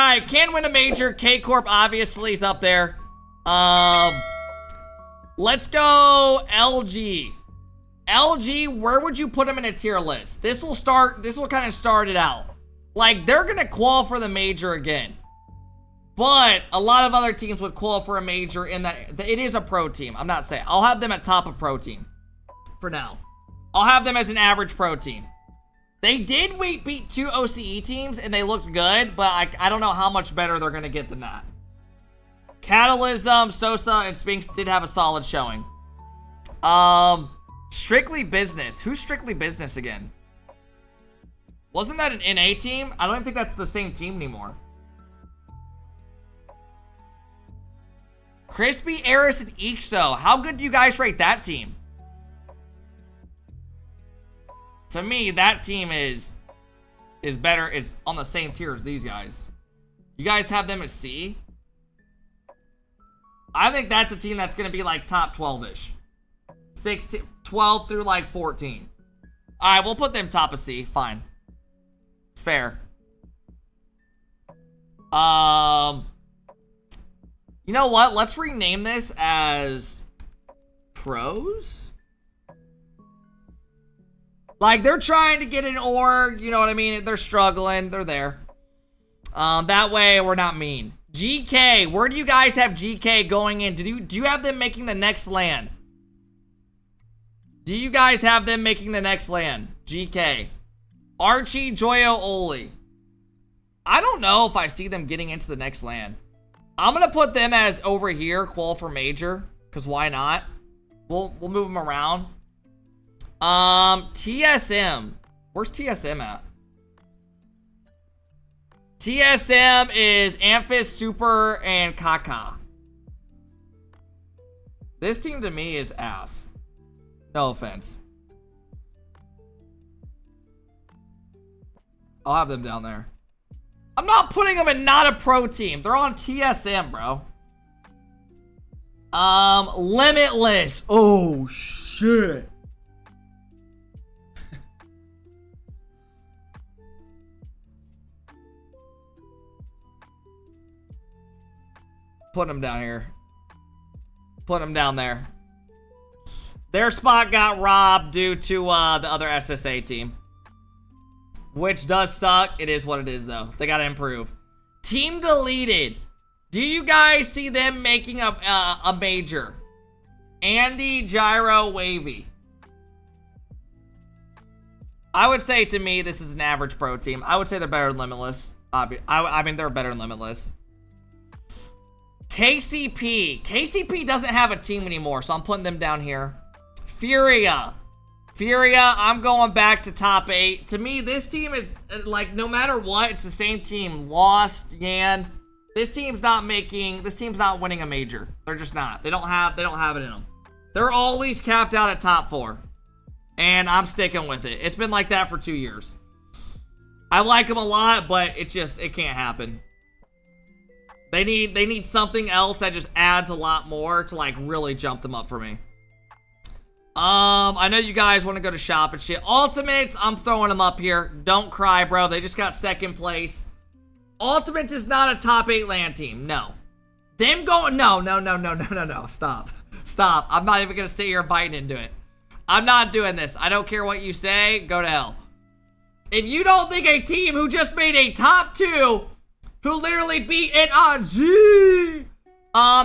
right, can win a major. K Corp obviously is up there. Let's go LG. LG, where would you put them in a tier list? This will kind of start it out. Like, they're gonna qual for the major again. But a lot of other teams would qual for a major in that it is a pro team. I'm not saying. I'll have them at top of pro team for now. I'll have them as an average pro team. They did beat 2 OCE teams and they looked good, but I don't know how much better they're gonna get than that. Catalysm, Sosa, and Spinks did have a solid showing. Strictly Business. Who's Strictly Business again? Wasn't that an NA team? I don't even think that's the same team anymore. Crispy, Eris, and Ixo. How good do you guys rate that team? To me, that team is better. It's on the same tier as these guys. You guys have them as C? I think that's a team that's going to be like top 12-ish. 12 through like 14. All right, we'll put them top of C. Fine. It's fair. You know what? Let's rename this as Pros. Like, they're trying to get an org, you know what I mean? They're struggling. They're there. That way, we're not mean. GK, where do you guys have GK going in? Do you have them making the next LAN? Do you guys have them making the next LAN? GK. Archie, Joyo, Oli. I don't know if I see them getting into the next LAN. I'm going to put them as over here, qual for major. Because why not? We'll move them around. TSM. Where's TSM at? TSM is Amphis, Super, and Kaka. This team to me is ass. No offense. I'll have them down there. I'm not putting them in not a pro team. They're on TSM, bro. Limitless. Oh, shit. Put them down here. Put them down there. Their spot got robbed due to the other SSA team. Which does suck. It is what it is, though. They gotta improve. Team deleted. Do you guys see them making a major? Andy, Gyro, Wavy. I would say, to me, this is an average pro team. I would say they're better than Limitless. I mean, they're better than Limitless. KCP. KCP doesn't have a team anymore, so I'm putting them down here. Furia. Furia, I'm going back to top 8. To me, this team is, like, no matter what, it's the same team. Lost, Yan. This team's not winning a major. They're just not. They don't have it in them. They're always capped out at top 4. And I'm sticking with it. It's been like that for 2 years. I like them a lot, but it can't happen. They need something else that just adds a lot more to, like, really jump them up for me. I know you guys want to go to shop and shit. Ultimates, I'm throwing them up here. Don't cry, bro. They just got second place. Ultimates is not a top 8 LAN team. No. Them going... No. Stop. Stop. I'm not even going to sit here biting into it. I'm not doing this. I don't care what you say. Go to hell. If you don't think a team who just made a top 2... who literally beat NRG.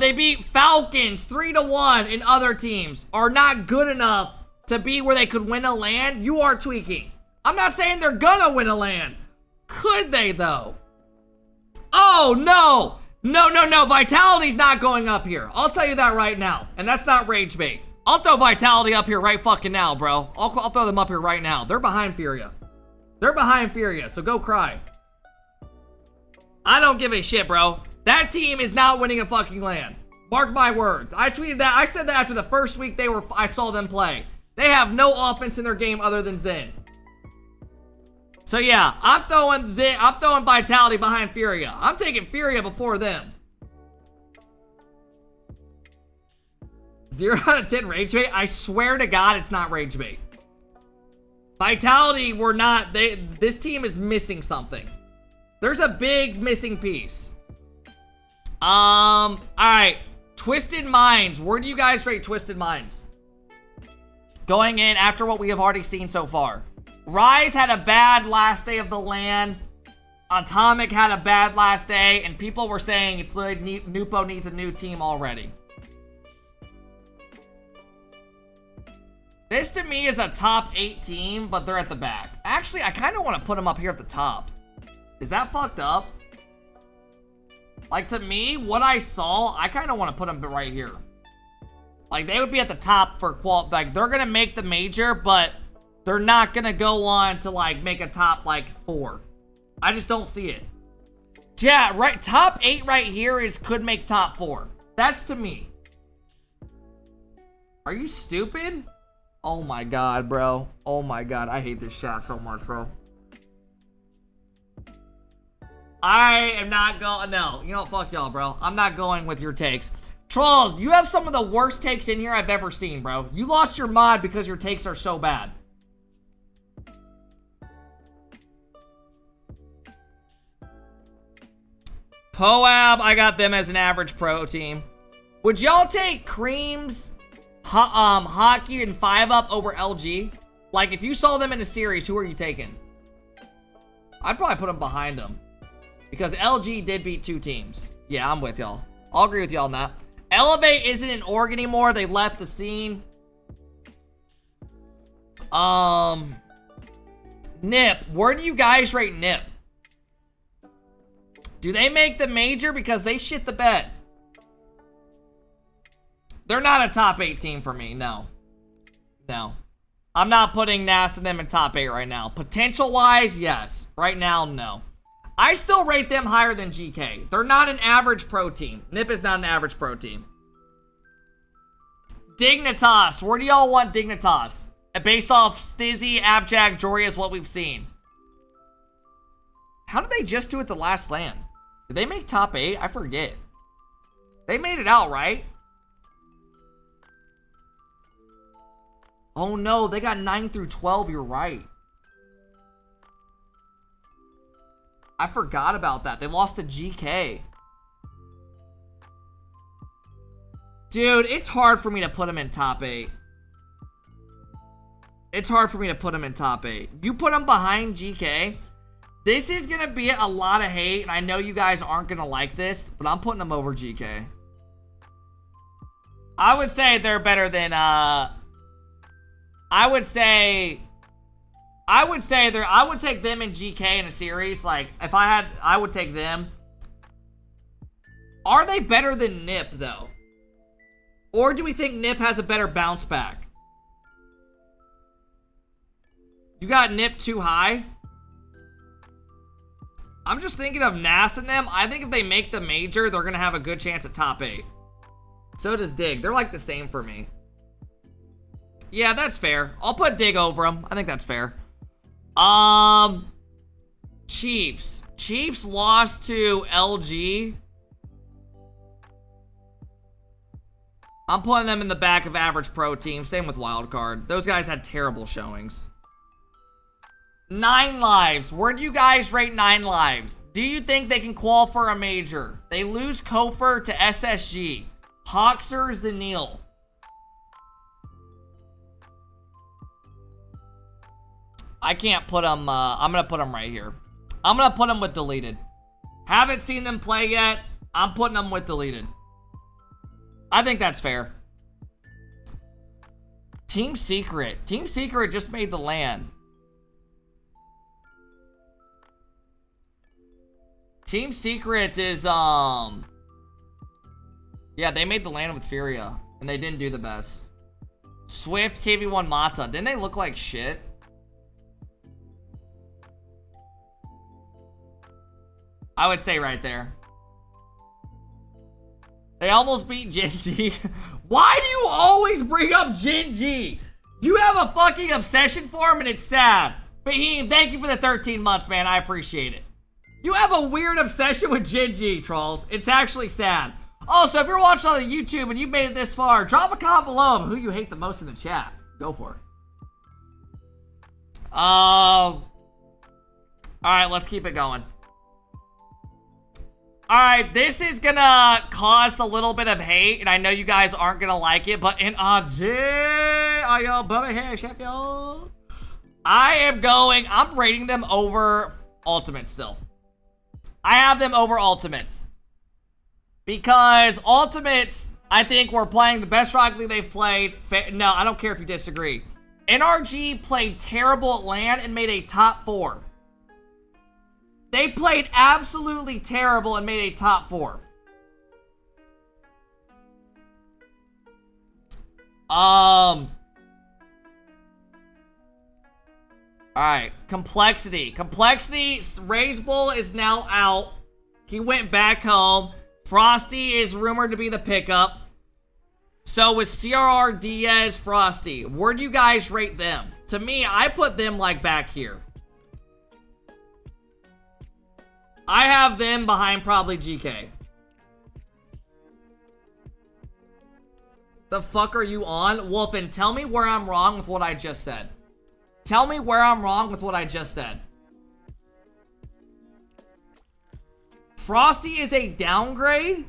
They beat Falcons 3-1 and other teams are not good enough to be where they could win a LAN. You are tweaking. I'm not saying they're gonna win a LAN. Could they though? Oh no. No. Vitality's not going up here. I'll tell you that right now. And that's not rage bait. I'll throw Vitality up here right fucking now, bro. I'll throw them up here right now. They're behind Furia. They're behind Furia, so go cry. I don't give a shit, bro. That team is not winning a fucking LAN. Mark my words. I tweeted that. I said that after the first week I saw them play. They have no offense in their game other than Zen. So yeah, I'm throwing Vitality behind Furia. I'm taking Furia before them. 0 out of 10 rage bait. I swear to God, it's not rage bait. Vitality were not. This team is missing something. There's a big missing piece. Alright. Twisted Minds. Where do you guys rate Twisted Minds? Going in after what we have already seen so far. Rise had a bad last day of the LAN. Atomic had a bad last day. And people were saying it's like Nupo needs a new team already. This to me is a top 8 team, but they're at the back. Actually, I kind of want to put them up here at the top. Is that fucked up? Like, to me, what I saw, I kind of want to put them right here. Like, they would be at the top for like, they're going to make the major, but they're not going to go on to, like, make a top, like, 4. I just don't see it. Yeah, right, top 8 right here could make top 4. That's to me. Are you stupid? Oh my god, bro. Oh my god, I hate this shot so much, bro. I am not going. No, you know what? Fuck y'all, bro. I'm not going with your takes. Trolls, you have some of the worst takes in here I've ever seen, bro. You lost your mod because your takes are so bad. POAB, I got them as an average pro team. Would y'all take Creams, Hockey, and 5-Up over LG? Like, if you saw them in a series, who are you taking? I'd probably put them behind them. Because LG did beat 2 teams. Yeah, I'm with y'all. I'll agree with y'all on that. Elevate isn't in org anymore. They left the scene. Nip. Where do you guys rate Nip? Do they make the major? Because they shit the bed. They're not a top 8 team for me. No. No. I'm not putting NAS and them in top 8 right now. Potential-wise, yes. Right now, no. I still rate them higher than GK. They're not an average pro team. Nip is not an average pro team. Dignitas. Where do y'all want Dignitas? Based off Stizzy, Abjack, Jory is what we've seen. How did they just do it the last LAN? Did they make top 8? I forget. They made it out, right? Oh no, they got 9 through 12, you're right. I forgot about that. They lost to GK. Dude, it's hard for me to put them in top 8. It's hard for me to put them in top 8. You put them behind GK, this is going to be a lot of hate, and I know you guys aren't going to like this, but I'm putting them over GK. I would say they're better than, I would take them and GK in a series. Like, if I had, I would take them. Are they better than Nip, though? Or do we think Nip has a better bounce back? You got Nip too high? I'm just thinking of NAS and them. I think if they make the major, they're going to have a good chance at top 8. So does Dig. They're like the same for me. Yeah, that's fair. I'll put Dig over them. I think that's fair. Chiefs. Chiefs lost to LG. I'm putting them in the back of average pro team. Same with Wildcard. Those guys had terrible showings. 9 lives. Where do you guys rate 9 lives? Do you think they can qualify for a major? They lose Kofor to SSG. Hoxer, Zanil. I can't put them, I'm going to put them right here. I'm going to put them with deleted. Haven't seen them play yet. I'm putting them with deleted. I think that's fair. Team Secret. Team Secret just made the LAN. Team Secret is, yeah, they made the LAN with Furia, and they didn't do the best. Swift, KV1 Mata. Didn't they look like shit? I would say right there. They almost beat Genji. Why do you always bring up Genji? You have a fucking obsession for him and it's sad. Fahim, thank you for the 13 months, man. I appreciate it. You have a weird obsession with Genji, trolls. It's actually sad. Also, if you're watching on the YouTube and you made it this far, drop a comment below of who you hate the most in the chat. Go for it. Alright, let's keep it going. Alright, this is gonna cause a little bit of hate, and I know you guys aren't gonna like it, but in I'm rating them over Ultimates still. I have them over Ultimates. Because Ultimates, I think, were playing the best Rocket League they've played. No, I don't care if you disagree. NRG played terrible at LAN and made a top 4. They played absolutely terrible and made a top 4. Alright, Complexity. Ray's Bull is now out. He went back home. Frosty is rumored to be the pickup. So with CRR, Diaz, Frosty, where do you guys rate them? To me, I put them like back here. I have them behind probably GK. The fuck are you on? Wolfen, tell me where I'm wrong with what I just said. Tell me where I'm wrong with what I just said. Frosty is a downgrade?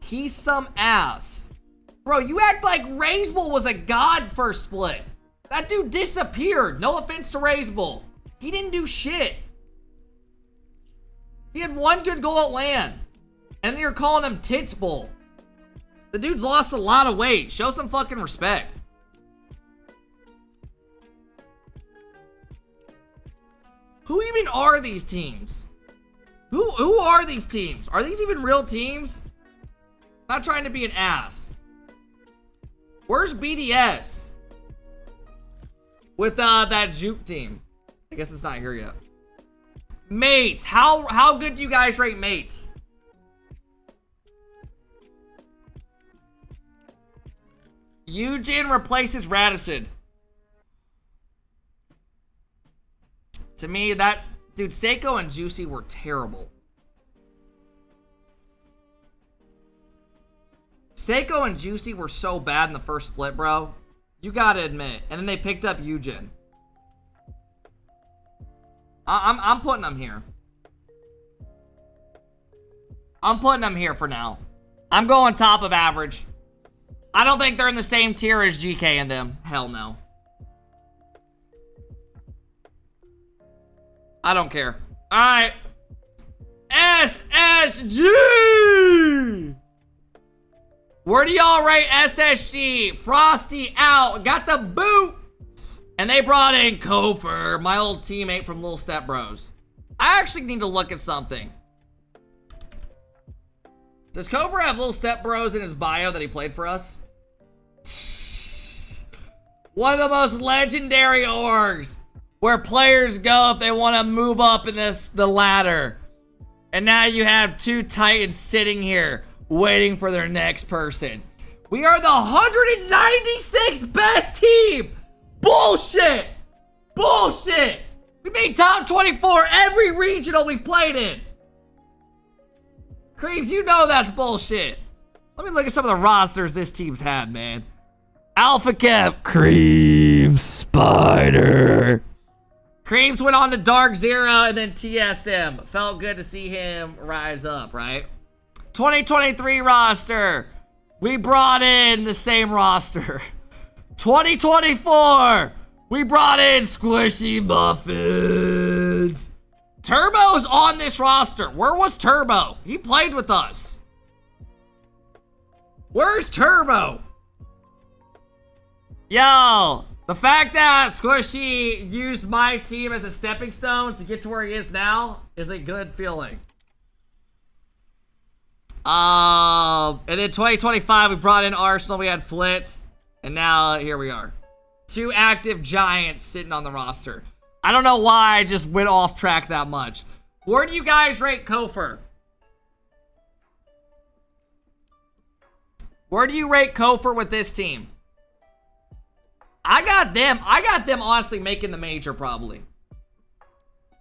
He's some ass. Bro, you act like Razebull was a god first split. That dude disappeared. No offense to Razebull. He didn't do shit. He had one good goal at LAN. And then you're calling him Tits Bull. The dude's lost a lot of weight. Show some fucking respect. Who even are these teams? Who are these teams? Are these even real teams? Not trying to be an ass. Where's BDS? With that Juke team. I guess it's not here yet. Mates. How good do you guys rate Mates? Eugen replaces Radisson. To me, that... Dude, Seiko and Juicy were terrible. Seiko and Juicy were so bad in the first split, bro. You gotta admit. And then they picked up Eugen. I'm putting them here. I'm putting them here for now. I'm going top of average. I don't think they're in the same tier as GK and them. Hell no. I don't care. Alright. SSG! Where do y'all rate SSG? Frosty out. Got the boot. And they brought in Kofer, my old teammate from Little Step Bros. I actually need to look at something. Does Kofer have Little Step Bros in his bio that he played for us? One of the most legendary orgs. Where players go if they want to move up in the ladder. And now you have two Titans sitting here waiting for their next person. We are the 196th best team. Bullshit. Bullshit. We made top 24 every regional we've played in. Creeps, you know that's bullshit. Let me look at some of the rosters this team's had, man. AlphaKep, Creeps, Spider. Creeps went on to Dark Zero and then TSM. Felt good to see him rise up, right? 2023 roster. We brought in the same roster. 2024. We brought in Squishy Muffins. Turbo's on this roster. Where was Turbo? He played with us. Where's Turbo? Yo. The fact that Squishy used my team as a stepping stone to get to where he is now is a good feeling. And then 2025, we brought in Arsenal. We had Flitz. And now here we are. 2 active giants sitting on the roster. I don't know why I just went off track that much. Where do you guys rate Kofer? Where do you rate Kofer with this team? I got them honestly making the major probably.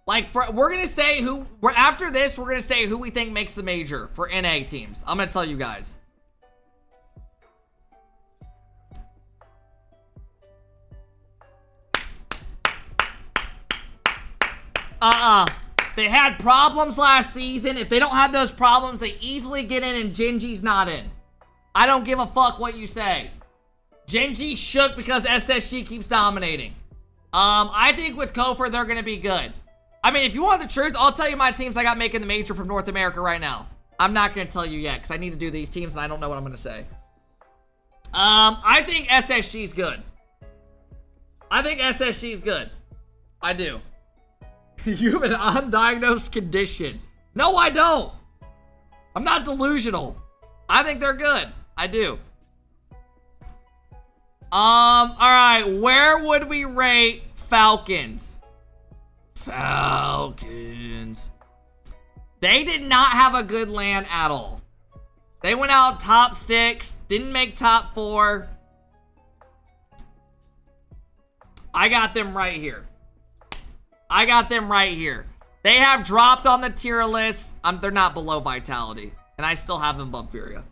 Like, we're gonna say who, after this, we're gonna say who we think makes the major for NA teams. I'm gonna tell you guys. They had problems last season. If they don't have those problems, they easily get in and Genji's not in. I don't give a fuck what you say. Genji shook because SSG keeps dominating. I think with Kofor, they're going to be good. I mean, if you want the truth, I'll tell you my teams I got making the major from North America right now. I'm not going to tell you yet because I need to do these teams and I don't know what I'm going to say. I think SSG's good. I think SSG's good. I do. You have an undiagnosed condition. No, I don't. I'm not delusional. I think they're good. I do. Alright. Where would we rate Falcons? Falcons. They did not have a good LAN at all. They went out top 6. Didn't make top 4. I got them right here. I got them right here. They have dropped on the tier list. They're not below Vitality. And I still have them above Furia.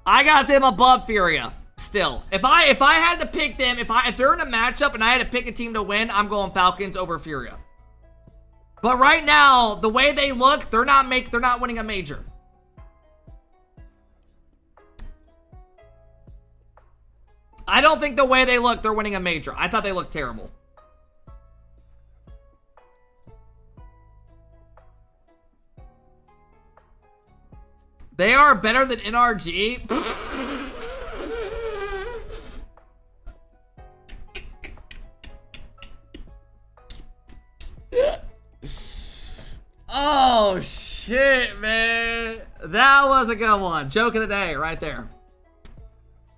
I got them above Furia. Still. If I had to pick them, if they're in a matchup and I had to pick a team to win, I'm going Falcons over Furia. But right now, the way they look, they're not winning a major. I don't think the way they look, they're winning a major. I thought they looked terrible. They are better than NRG. Oh, shit, man. That was a good one. Joke of the day right there.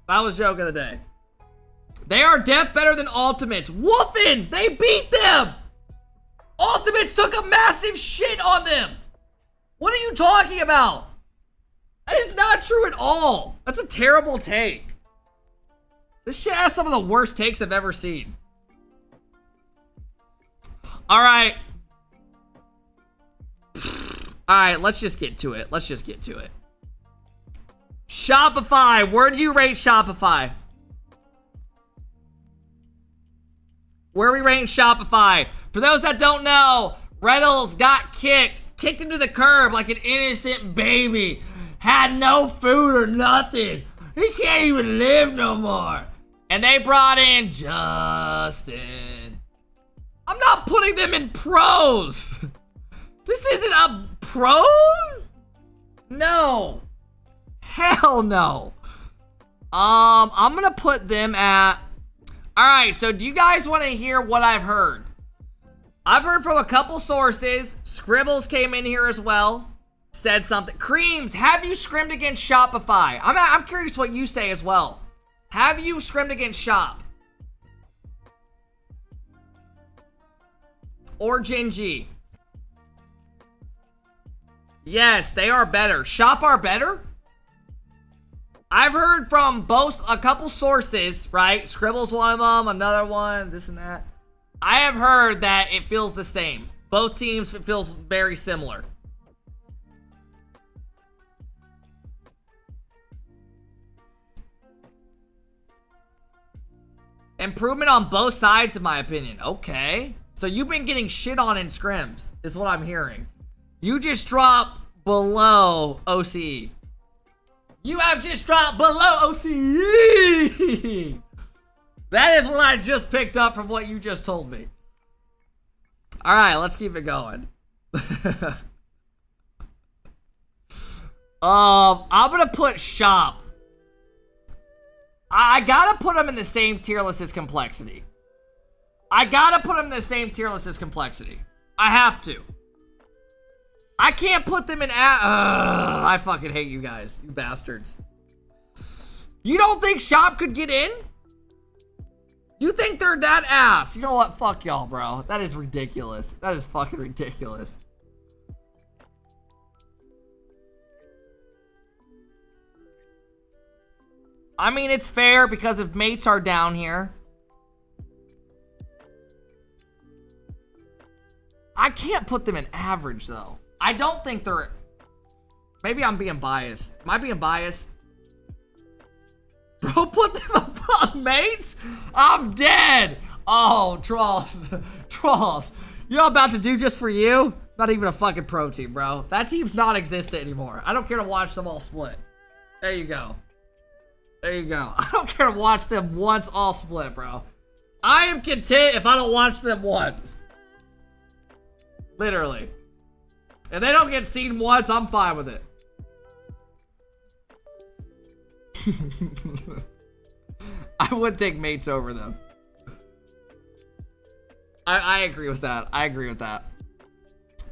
That was joke of the day. They are def better than Ultimates. Woofing! They beat them! Ultimates took a massive shit on them. What are you talking about? That is not true at all. That's a terrible take. This shit has some of the worst takes I've ever seen. Alright. Alright, let's just get to it. Let's just get to it. Shopify. Where do you rate Shopify? Where are we rating Shopify? For those that don't know, Rlcs got kicked into the curb like an innocent baby. Had no food or nothing. He can't even live no more. And they brought in Justin. I'm not putting them in pros. This isn't a pros? No. Hell no. I'm gonna put them at... Alright, so do you guys want to hear what I've heard? I've heard from a couple sources. Scribbles came in here as well. Said something. Creams, have you scrimmed against Shopify? I'm curious what you say as well. Have you scrimmed against Shop? Or Genji? Yes, they are better. Shop are better? I've heard from a couple sources, right? Scribble's one of them, another one, this and that. I have heard that it feels the same. Both teams, it feels very similar. Improvement on both sides, in my opinion. Okay. So you've been getting shit on in scrims, is what I'm hearing. You just dropped below OCE. You have just dropped below OCE. That is what I just picked up from what you just told me. All right, let's keep it going. I'm going to put Shop. I got to put them in the same tier list as Complexity. I got to put them in the same tier list as Complexity. I have to. I can't put them in... I fucking hate you guys. You bastards. You don't think Shop could get in? You think they're that ass? You know what? Fuck y'all, bro. That is ridiculous. That is fucking ridiculous. I mean, it's fair because if mates are down here. I can't put them in average, though. I don't think they're... Maybe I'm being biased. Am I being biased? Bro, put them above mates? I'm dead. Oh, trolls. Trolls. You know what I'm about to do just for you? Not even a fucking pro team, bro. That team's non-existent anymore. I don't care to watch them all split. There you go. There you go. I don't care to watch them once all split, bro. I am content if I don't watch them once. Literally. If they don't get seen once, I'm fine with it. I would take mates over them. I agree with that. I agree with that.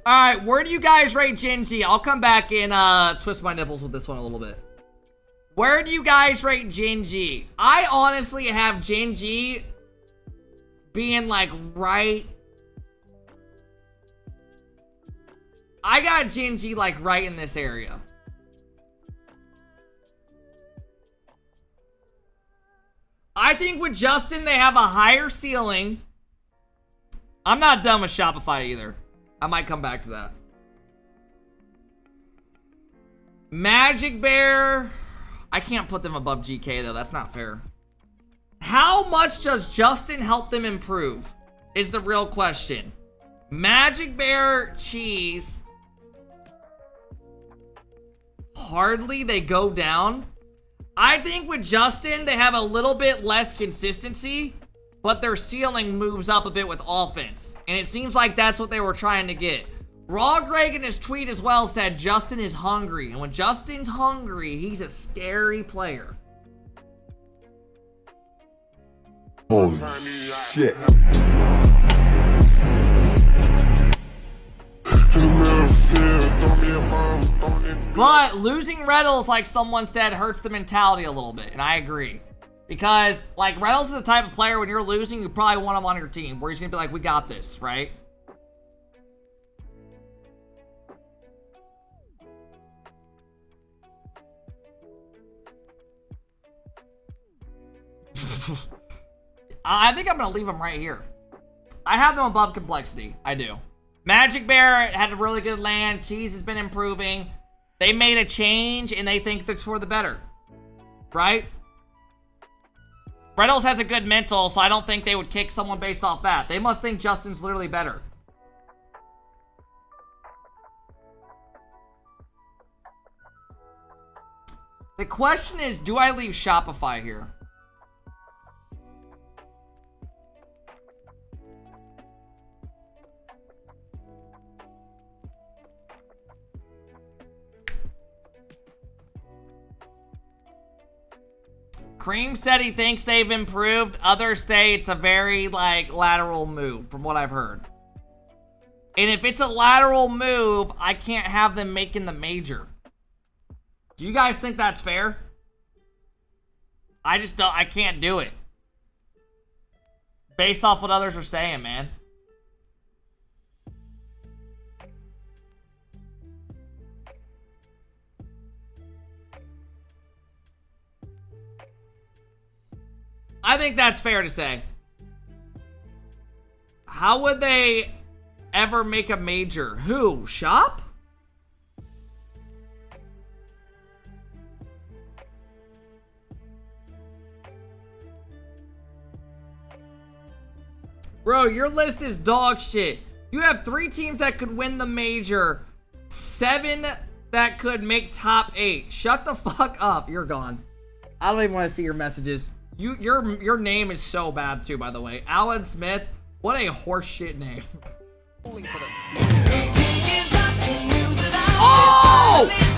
Alright, where do you guys rate Gen G? I'll come back and twist my nipples with this one a little bit. Where do you guys rate Gen G? I honestly have Gen G being like right... I got Gen G like right in this area. I think with Justin, they have a higher ceiling. I'm not done with Shopify either. I might come back to that. Magic Bear. I can't put them above GK though. That's not fair. How much does Justin help them improve? Is the real question. Magic Bear, Cheese. Hardly they go down. I think with Justin, they have a little bit less consistency, but their ceiling moves up a bit with offense. And it seems like that's what they were trying to get. Raw Greg in his tweet as well said Justin is hungry. And when Justin's hungry, he's a scary player. Holy shit. But losing Reynolds, like someone said, hurts the mentality a little bit. And I agree. Because, like, Reynolds is the type of player, when you're losing, you probably want him on your team. Where he's going to be like, we got this, right? I think I'm going to leave him right here. I have them above complexity. I do. Magic Bear had a really good land. Cheese has been improving. They made a change, and they think that's for the better. Right? Reynolds has a good mental, so I don't think they would kick someone based off that. They must think Justin's literally better. The question is, do I leave Shopify here? Cream said he thinks they've improved. Others say it's a very, like, lateral move, from what I've heard. And if it's a lateral move, I can't have them making the major. Do you guys think that's fair? I just don't, I can't do it. Based off what others are saying, man. I think that's fair to say. How would they ever make a major? Who? Shop? Bro, your list is dog shit. You have 3 teams that could win the major. 7 that could make top 8. Shut the fuck up. You're gone. I don't even want to see your messages. Your name is so bad too, by the way. Alan Smith, what a horseshit name. Oh!